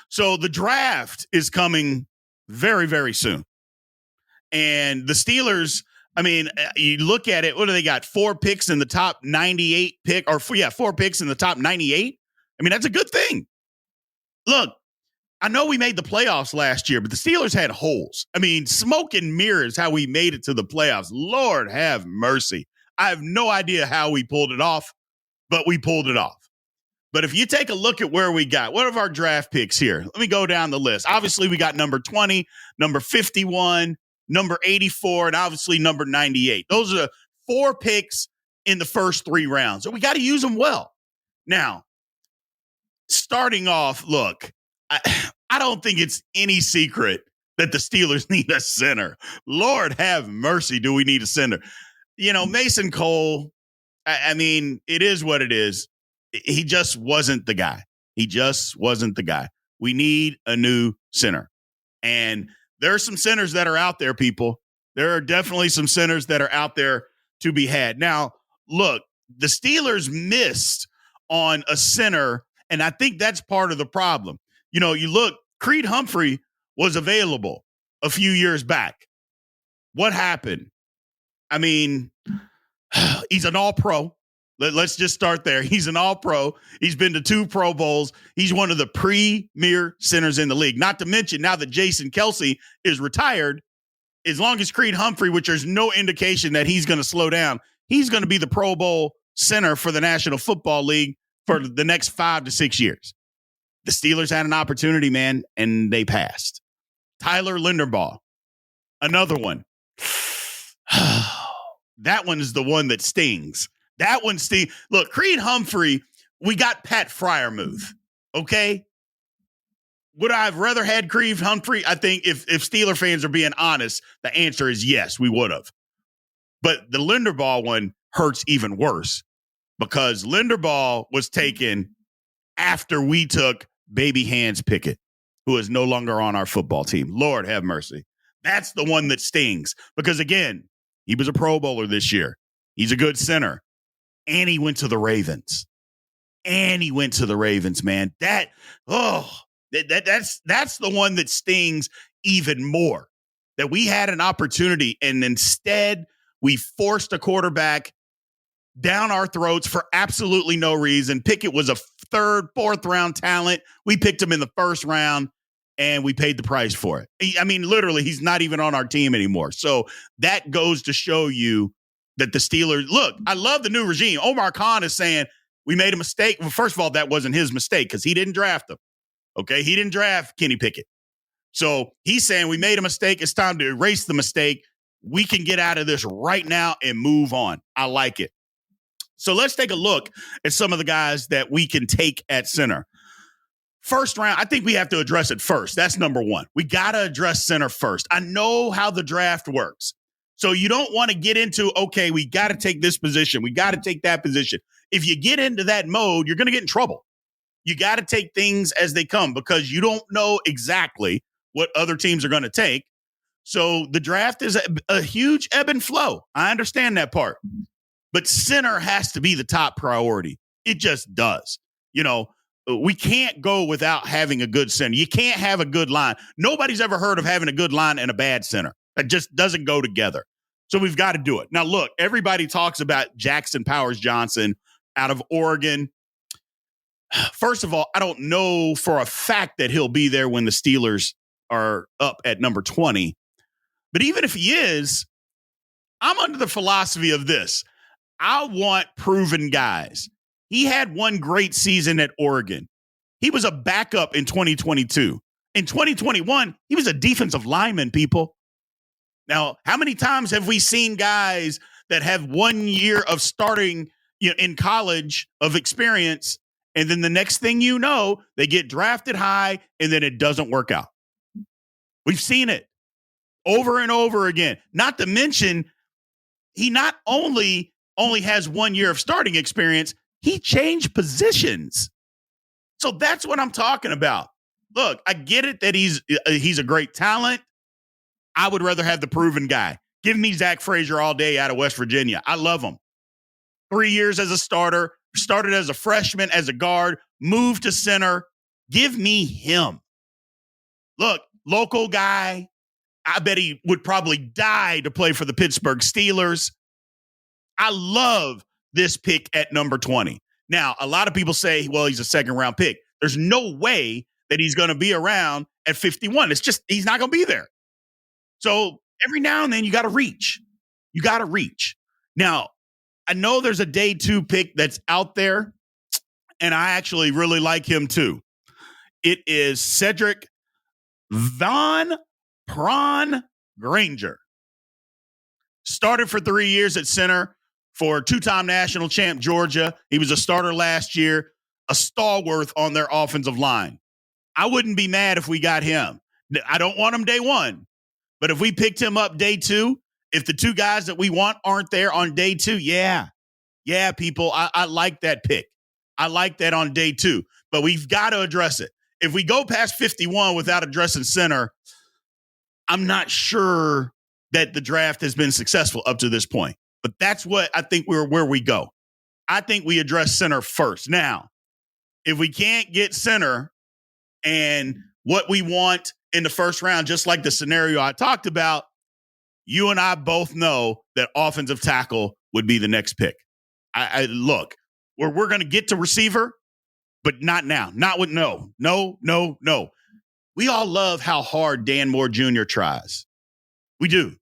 So the draft is coming very, very soon. And the Steelers, I mean, you look at it, what do they got? 4 picks in the top 98 pick, or 4 picks in the top 98. I mean, that's a good thing. Look, I know we made the playoffs last year, but the Steelers had holes. I mean, smoke and mirrors how we made it to the playoffs. Lord have mercy. I have no idea how we pulled it off, but we pulled it off. But if you take a look at where we got, what are our draft picks here? Let me go down the list. Obviously, we got number 20, number 51, number 84, and obviously number 98. Those are 4 picks in the first 3 rounds. So we got to use them well. Now, starting off, look, I don't think it's any secret that the Steelers need a center. Lord have mercy, do we need a center? You know, Mason Cole, I mean, it is what it is. He just wasn't the guy. He just wasn't the guy. We need a new center. And there are some centers that are out there, people. There are definitely some centers that are out there to be had. Now, look, the Steelers missed on a center, and I think that's part of the problem. You know, you look, Creed Humphrey was available a few years back. What happened? I mean, he's an all-pro. Let's just start there. He's an all-pro. He's been to 2 Pro Bowls. He's one of the premier centers in the league. Not to mention, now that Jason Kelce is retired, as long as Creed Humphrey, which there's no indication that he's going to slow down, he's going to be the Pro Bowl center for the National Football League for the next 5 to 6 years. The Steelers had an opportunity, man, and they passed. Tyler Linderbaugh, another one. That one is the one that stings. That one stings. Look, Creed Humphrey, we got Pat Freiermuth, okay? Would I have rather had Creed Humphrey? I think if Steeler fans are being honest, the answer is yes, we would have. But the Linderbaugh one hurts even worse because Linderbaugh was taken after we took Baby Hands Pickett, who is no longer on our football team. Lord have mercy. That's the one that stings because, again, he was a Pro Bowler this year. He's a good center. And he went to the Ravens. Man. That's the one that stings even more. That we had an opportunity, and instead we forced a quarterback down our throats for absolutely no reason. Pickett was a 3rd, 4th round talent. We picked him in the 1st round, and we paid the price for it. I mean, literally, he's not even on our team anymore. So that goes to show you that the Steelers, look, I love the new regime. Omar Khan is saying we made a mistake. Well, first of all, that wasn't his mistake because he didn't draft him. Okay, he didn't draft Kenny Pickett. So he's saying we made a mistake. It's time to erase the mistake. We can get out of this right now and move on. I like it. So let's take a look at some of the guys that we can take at center. 1st round, I think we have to address it first. That's number 1. We got to address center first. I know how the draft works. So you don't want to get into, okay, we got to take this position. We got to take that position. If you get into that mode, you're going to get in trouble. You got to take things as they come because you don't know exactly what other teams are going to take. So the draft is a huge ebb and flow. I understand that part. But center has to be the top priority. It just does. You know, we can't go without having a good center. You can't have a good line. Nobody's ever heard of having a good line and a bad center. That just doesn't go together. So we've got to do it. Now, look, everybody talks about Jackson Powers Johnson out of Oregon. First of all, I don't know for a fact that he'll be there when the Steelers are up at number 20. But even if he is, I'm under the philosophy of this. I want proven guys. He had one great season at Oregon. He was a backup in 2022. In 2021, he was a defensive lineman, people. Now, how many times have we seen guys that have 1 year of starting, in college of experience, and then the next thing you know, they get drafted high, and then it doesn't work out? We've seen it over and over again. Not to mention, he not only has 1 year of starting experience, he changed positions. So that's what I'm talking about. Look, I get it that he's a great talent. I would rather have the proven guy. Give me Zach Frazier all day out of West Virginia. I love him. 3 years as a starter, started as a freshman, as a guard, moved to center. Give me him. Look, local guy. I bet he would probably die to play for the Pittsburgh Steelers. I love this pick at number 20. Now, a lot of people say, well, he's a second round pick. There's no way that he's going to be around at 51. It's just, he's not going to be there. So every now and then you got to reach. You got to reach. Now, I know there's a day 2 pick that's out there, and I actually really like him too. It is Cedric Von Prawn Granger. Started for 3 years at center for 2-time national champ Georgia. He was a starter last year, a stalwart on their offensive line. I wouldn't be mad if we got him. I don't want him day 1, but if we picked him up day 2, if the 2 guys that we want aren't there on day 2, yeah, people, I like that pick. I like that on day 2, but we've got to address it. If we go past 51 without addressing center, I'm not sure that the draft has been successful up to this point. But that's what I think where we go. I think we address center first. Now, if we can't get center and what we want in the first round, just like the scenario I talked about, you and I both know that offensive tackle would be the next pick. I look, we're going to get to receiver, but not now. Not with no. We all love how hard Dan Moore Jr. tries. We do.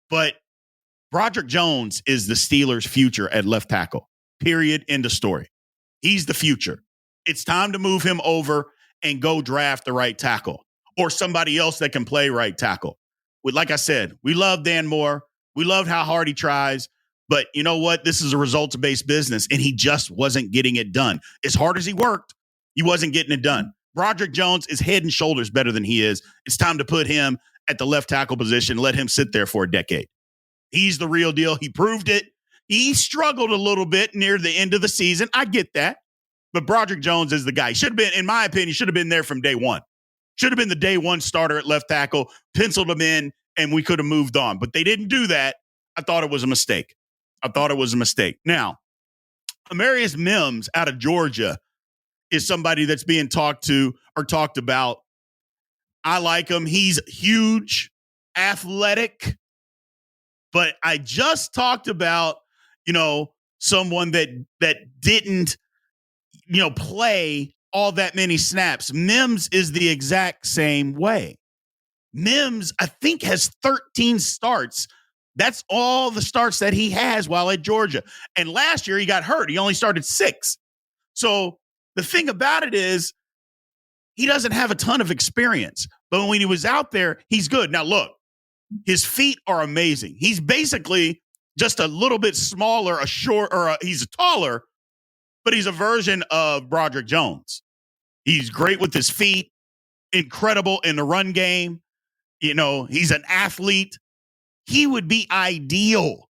But Broderick Jones is the Steelers' future at left tackle. Period. End of story. He's the future. It's time to move him over and go draft the right tackle or somebody else that can play right tackle. Like I said, we love Dan Moore. We love how hard he tries. But you know what? This is a results-based business, and he just wasn't getting it done. As hard as he worked, he wasn't getting it done. Broderick Jones is head and shoulders better than he is. It's time to put him at the left tackle position, let him sit there for a decade. He's the real deal. He proved it. He struggled a little bit near the end of the season. I get that. But Broderick Jones is the guy. He should have been, in my opinion, should have been there from day 1. Should have been the day 1 starter at left tackle, penciled him in, and we could have moved on. But they didn't do that. I thought it was a mistake. Now, Amarius Mims out of Georgia is somebody that's being talked to or talked about. I like him. He's huge, athletic. But I just talked about, someone that didn't, play all that many snaps. Mims is the exact same way. Mims, I think, has 13 starts. That's all the starts that he has while at Georgia. And last year he got hurt. He only started 6. So the thing about it is he doesn't have a ton of experience. But when he was out there, he's good. Now, look, his feet are amazing. He's basically just a little bit smaller, he's taller, but he's a version of Broderick Jones. He's great with his feet, incredible in the run game. He's an athlete. He would be ideal.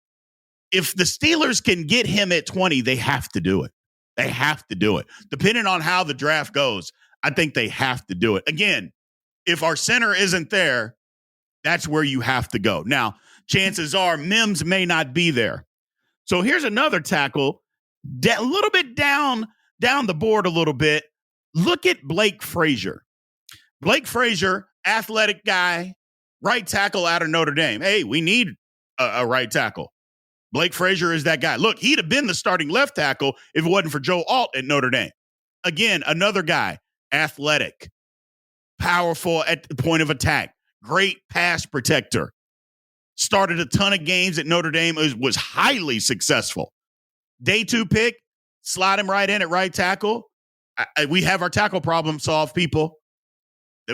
If the Steelers can get him at 20, they have to do it. They have to do it. Depending on how the draft goes, I think they have to do it. Again, if our center isn't there, that's where you have to go. Now, chances are Mims may not be there. So here's another tackle, a little bit down the board a little bit. Look at Blake Frazier. Blake Frazier, athletic guy, right tackle out of Notre Dame. Hey, we need a right tackle. Blake Frazier is that guy. Look, he'd have been the starting left tackle if it wasn't for Joe Alt at Notre Dame. Again, another guy, athletic, powerful at the point of attack, great pass protector. Started a ton of games at Notre Dame, was highly successful. Day 2 pick, slide him right in at right tackle. We have our tackle problem solved, people.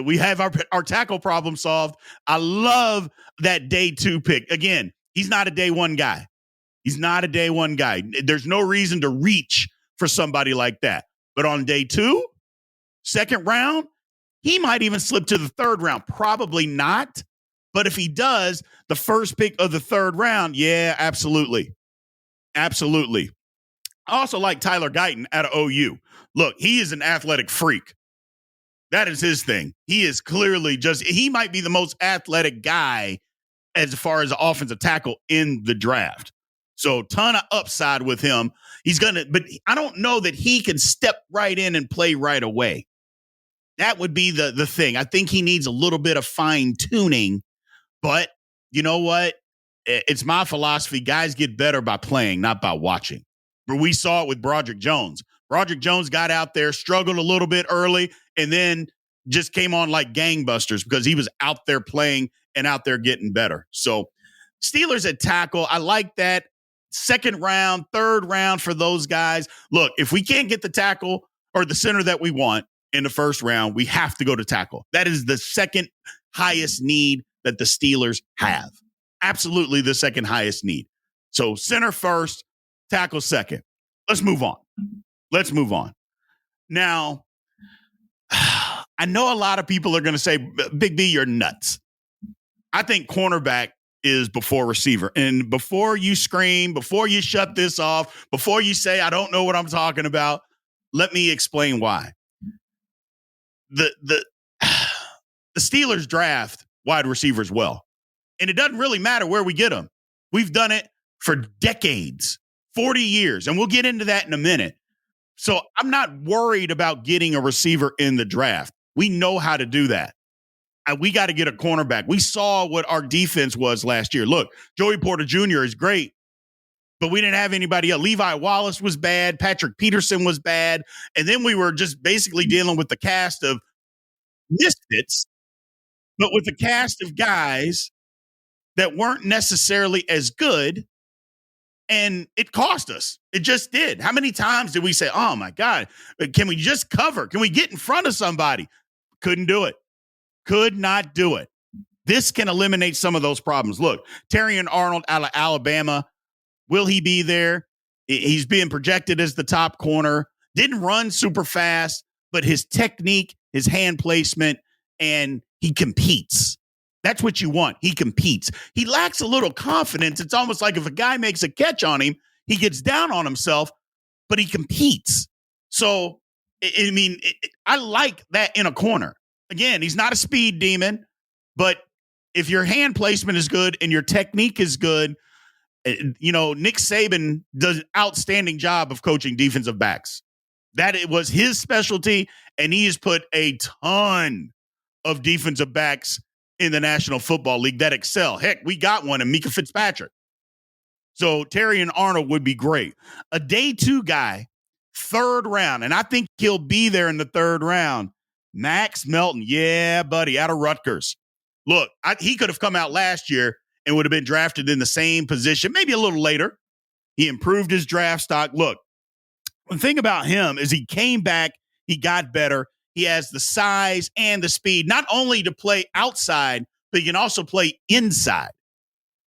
We have our tackle problem solved. I love that day 2 pick. Again, he's not a day 1 guy. There's no reason to reach for somebody like that. But on day 2, second round, he might even slip to the 3rd round. Probably not. But if he does, the first pick of the 3rd round, yeah, absolutely. Absolutely. I also like Tyler Guyton out of OU. Look, he is an athletic freak. That is his thing. He is clearly he might be the most athletic guy as far as offensive tackle in the draft. So ton of upside with him. But I don't know that he can step right in and play right away. That would be the thing. I think he needs a little bit of fine tuning, but you know what? It's my philosophy. Guys get better by playing, not by watching. But we saw it with Broderick Jones. Broderick Jones got out there, struggled a little bit early, and then just came on like gangbusters because he was out there playing and out there getting better. So Steelers at tackle, I like that. Second round, third round for those guys. Look, if we can't get the tackle or the center that we want in the first round, we have to go to tackle. That is the second highest need that the Steelers have. Absolutely the second highest need. So center first, tackle second. Let's move on. Now, I know a lot of people are going to say, Big B, you're nuts. I think cornerback is before receiver. And before you scream, before you shut this off, before you say, I don't know what I'm talking about, let me explain why. The Steelers draft wide receivers well. And it doesn't really matter where we get them. We've done it for decades, 40 years. And we'll get into that in a minute. So I'm not worried about getting a receiver in the draft. We know how to do that. We got to get a cornerback. We saw what our defense was last year. Look, Joey Porter Jr. is great, but we didn't have anybody else. Levi Wallace was bad. Patrick Peterson was bad. And then we were just basically dealing with the cast of misfits, but with the cast of guys that weren't necessarily as good, and it cost us. It just did. How many times did we say, oh, my God, can we just cover? Can we get in front of somebody? Couldn't do it. Could not do it. This can eliminate some of those problems. Look, Terrion Arnold out of Alabama, will he be there? He's being projected as the top corner. Didn't run super fast, but his technique, his hand placement, and he competes. That's what you want. He competes. He lacks a little confidence. It's almost like if a guy makes a catch on him, he gets down on himself, but he competes. So, I like that in a corner. Again, he's not a speed demon, but if your hand placement is good and your technique is good, Nick Saban does an outstanding job of coaching defensive backs. That it was his specialty, and he has put a ton of defensive backs in the National Football League that excel. Heck, we got one in Mika Fitzpatrick. So Terrion Arnold would be great. A day two guy, third round, and I think he'll be there in the third round. Max Melton, yeah, buddy, out of Rutgers. Look, he could have come out last year and would have been drafted in the same position, maybe a little later. He improved his draft stock. Look, the thing about him is he came back, he got better. He has the size and the speed, not only to play outside, but he can also play inside.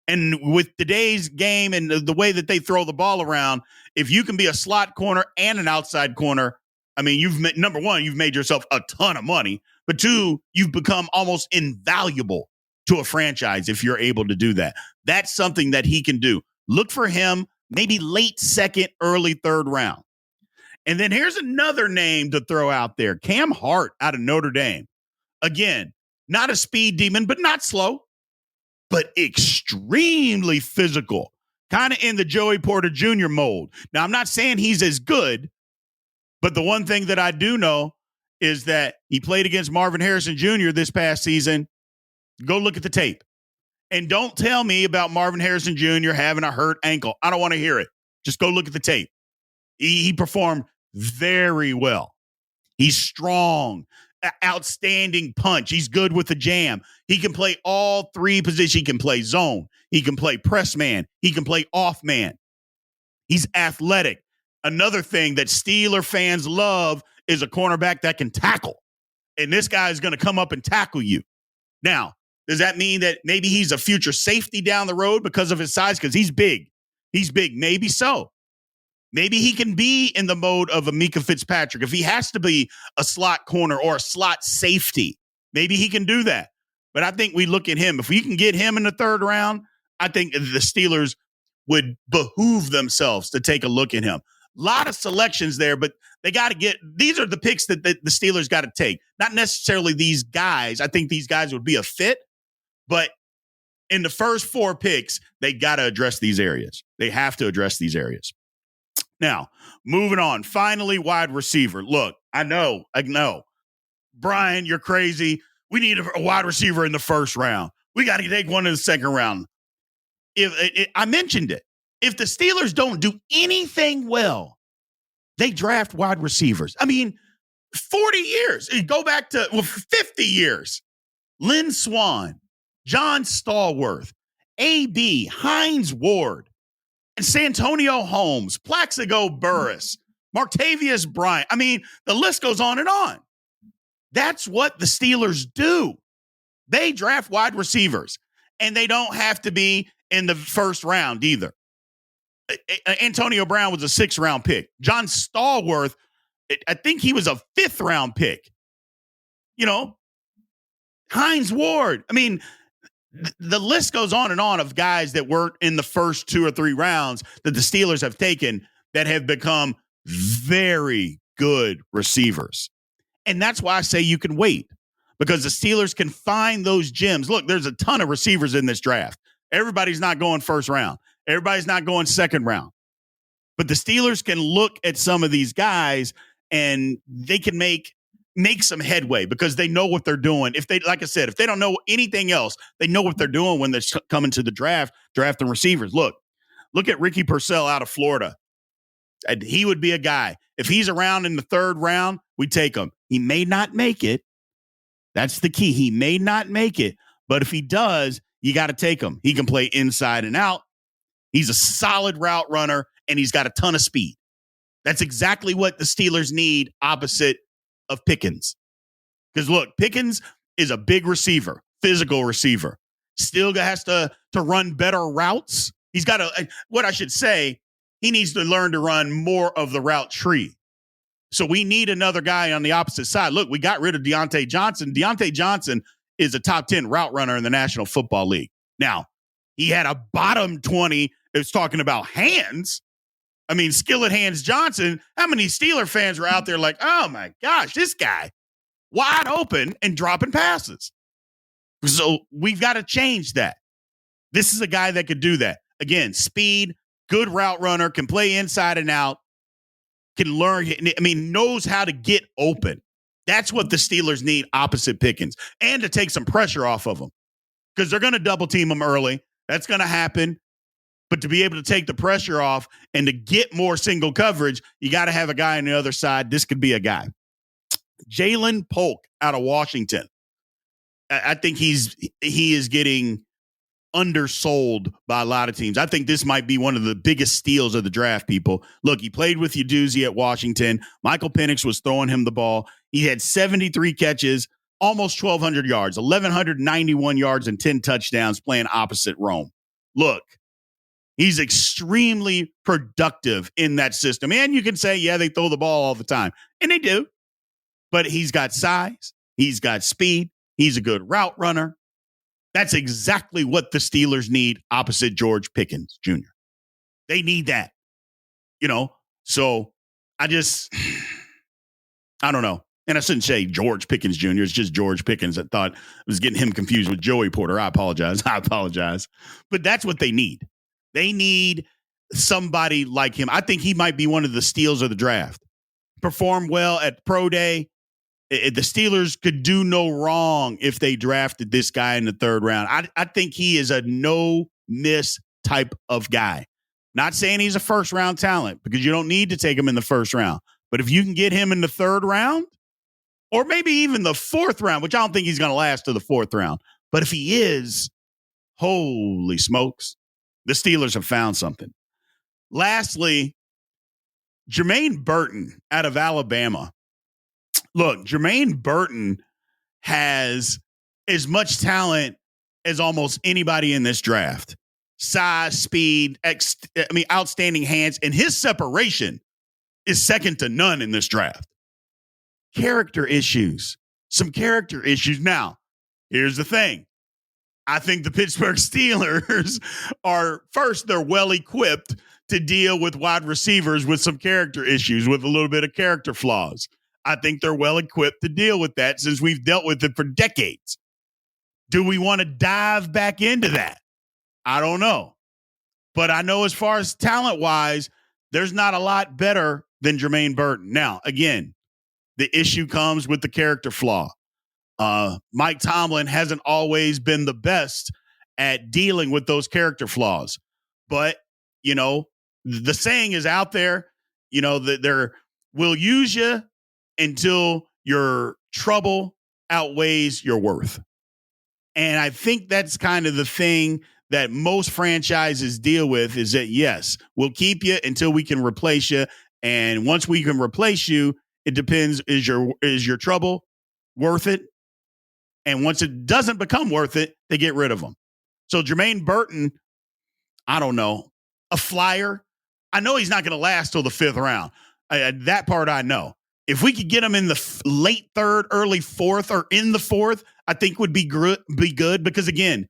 And with today's game and the way that they throw the ball around, if you can be a slot corner and an outside corner, number one, you've made yourself a ton of money. But two, you've become almost invaluable to a franchise if you're able to do that. That's something that he can do. Look for him maybe late second, early third round. And then here's another name to throw out there. Cam Hart out of Notre Dame. Again, not a speed demon, but not slow, but extremely physical. Kind of in the Joey Porter Jr. mold. Now, I'm not saying he's as good, but the one thing that I do know is that he played against Marvin Harrison Jr. this past season. Go look at the tape. And don't tell me about Marvin Harrison Jr. having a hurt ankle. I don't want to hear it. Just go look at the tape. He performed very well. He's strong, outstanding punch. He's good with the jam. He can play all three positions. He can play zone. He can play press man. He can play off man. He's athletic. Another thing that Steeler fans love is a cornerback that can tackle. And this guy is going to come up and tackle you. Now, does that mean that maybe he's a future safety down the road because of his size? Because he's big. He's big. Maybe so. Maybe he can be in the mode of a Mika Fitzpatrick. If he has to be a slot corner or a slot safety, maybe he can do that. But I think we look at him. If we can get him in the third round, I think the Steelers would behoove themselves to take a look at him. A lot of selections there, but they got to get – these are the picks that the Steelers got to take. Not necessarily these guys. I think these guys would be a fit, but in the first four picks, they got to address these areas. They have to address these areas. Now, moving on. Finally, wide receiver. Look, I know. Brian, you're crazy. We need a wide receiver in the first round. We got to take one in the second round. I mentioned it. If the Steelers don't do anything well, they draft wide receivers. I mean, 40 years. Go back to 50 years. Lynn Swan, John Stallworth, A.B., Hines Ward, and Santonio Holmes, Plaxico Burress, Martavius Bryant. I mean, the list goes on and on. That's what the Steelers do. They draft wide receivers, and they don't have to be in the first round either. Antonio Brown was a 6th-round pick. John Stallworth, I think he was a 5th-round pick. You know, Hines Ward. I mean, the list goes on and on of guys that weren't in the first 2 or 3 rounds that the Steelers have taken that have become very good receivers. And that's why I say you can wait, because the Steelers can find those gems. Look, there's a ton of receivers in this draft. Everybody's not going first round. Everybody's not going second round. But the Steelers can look at some of these guys and they can make some headway because they know what they're doing. If they, like I said, if they don't know anything else, they know what they're doing when they're coming to the draft, drafting receivers. Look at Ricky Purcell out of Florida. And he would be a guy. If he's around in the 3rd round, we take him. He may not make it. That's the key. He may not make it. But if he does, you got to take him. He can play inside and out. He's a solid route runner, and he's got a ton of speed. That's exactly what the Steelers need opposite of Pickens. Because, look, Pickens is a big receiver, physical receiver. Still has to run better routes. He's got what I should say, he needs to learn to run more of the route tree. So we need another guy on the opposite side. Look, we got rid of Deontay Johnson. Deontay Johnson is a top 10 route runner in the National Football League. Now, he had a bottom 20. It's talking about hands. I mean, Skillet Hands Johnson. How many Steeler fans were out there like, oh my gosh, this guy wide open and dropping passes? So we've got to change that. This is a guy that could do that. Again, speed, good route runner, can play inside and out, can learn, knows how to get open. That's what the Steelers need opposite Pickens, and to take some pressure off of them, because they're going to double team him early. That's going to happen. But to be able to take the pressure off and to get more single coverage, you got to have a guy on the other side. This could be a guy. Jalen Polk out of Washington. I think he is getting undersold by a lot of teams. I think this might be one of the biggest steals of the draft, people. Look, he played with Uduzzi at Washington. Michael Penix was throwing him the ball. He had 73 catches, almost 1,200 yards, 1,191 yards, and 10 touchdowns playing opposite Rome. Look, he's extremely productive in that system. And you can say, yeah, they throw the ball all the time. And they do. But he's got size. He's got speed. He's a good route runner. That's exactly what the Steelers need opposite George Pickens Jr. They need that. So I don't know. And I shouldn't say George Pickens Jr. It's just George Pickens. I thought I was getting him confused with Joey Porter. I apologize. But that's what they need. They need somebody like him. I think he might be one of the steals of the draft. Performed well at Pro Day. The Steelers could do no wrong if they drafted this guy in the 3rd round. I think he is a no-miss type of guy. Not saying he's a first-round talent, because you don't need to take him in the 1st round. But if you can get him in the 3rd round, or maybe even the 4th round, which I don't think he's going to last to the 4th round. But if he is, holy smokes, the Steelers have found something. Lastly, Jermaine Burton out of Alabama. Look, Jermaine Burton has as much talent as almost anybody in this draft. Size, speed, outstanding hands, and his separation is second to none in this draft. Character issues. Some character issues. Now, here's the thing. I think the Pittsburgh Steelers they're well equipped to deal with wide receivers with some character issues, with a little bit of character flaws. I think they're well equipped to deal with that since we've dealt with it for decades. Do we want to dive back into that? I don't know. But I know as far as talent-wise, there's not a lot better than Jermaine Burton. Now, again, the issue comes with the character flaw. Mike Tomlin hasn't always been the best at dealing with those character flaws. But, the saying is out there, that they're will use you until your trouble outweighs your worth. And I think that's kind of the thing that most franchises deal with is that, yes, we'll keep you until we can replace you. And once we can replace you, it depends, is your trouble worth it? And once it doesn't become worth it, they get rid of them. So Jermaine Burton, I don't know, a flyer. I know he's not going to last till the 5th round. That part I know. If we could get him in the late 3rd, early 4th, or in the 4th, I think would be good because, again,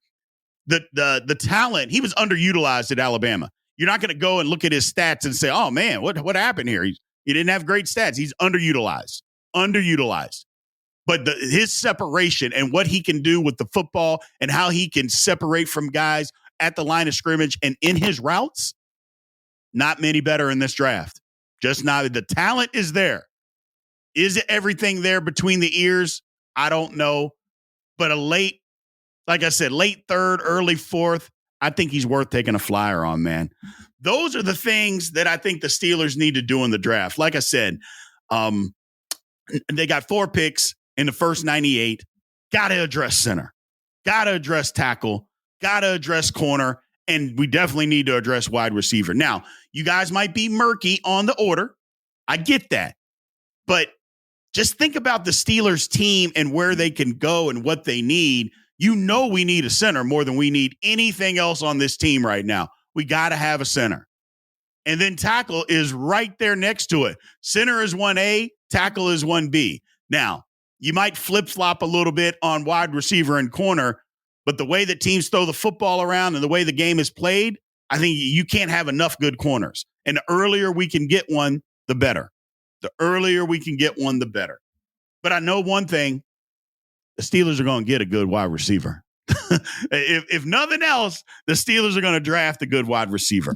the talent, he was underutilized at Alabama. You're not going to go and look at his stats and say, oh, man, what happened here? He didn't have great stats. He's underutilized. But his separation and what he can do with the football and how he can separate from guys at the line of scrimmage and in his routes, not many better in this draft. Just not. The talent is there. Is it everything there between the ears? I don't know. But like I said, late 3rd, early 4th, I think he's worth taking a flyer on, man. Those are the things that I think the Steelers need to do in the draft. Like I said, they got 4 picks in the first 98. Got to address center. Got to address tackle. Got to address corner. And we definitely need to address wide receiver. Now, you guys might be murky on the order. I get that. But just think about the Steelers team and where they can go and what they need. We need a center more than we need anything else on this team right now. We got to have a center. And then tackle is right there next to it. Center is 1A, tackle is 1B. Now, you might flip-flop a little bit on wide receiver and corner, but the way that teams throw the football around and the way the game is played, I think you can't have enough good corners. And the earlier we can get one, the better. The earlier we can get one, the better. But I know one thing, the Steelers are going to get a good wide receiver. If nothing else, the Steelers are going to draft a good wide receiver.